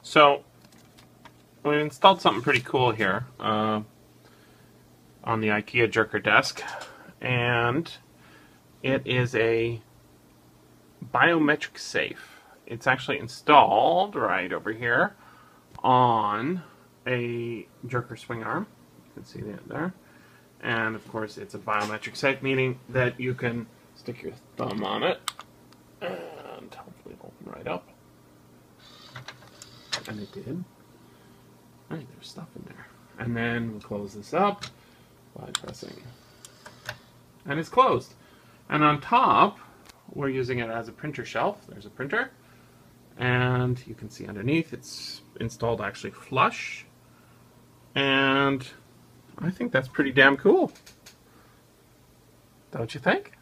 So we installed something pretty cool here on the IKEA Jerker desk, and it is a biometric safe. It's actually installed right over here on a Jerker swing arm. You can see that there. And of course it's a biometric safe, meaning that you can stick your thumb on it and hopefully it'll open right up. And it did. Right, there's stuff in there. And then we'll close this up by pressing. And it's closed. And on top, we're using it as a printer shelf. There's a printer. And you can see underneath it's installed actually flush. And I think that's pretty damn cool. Don't you think?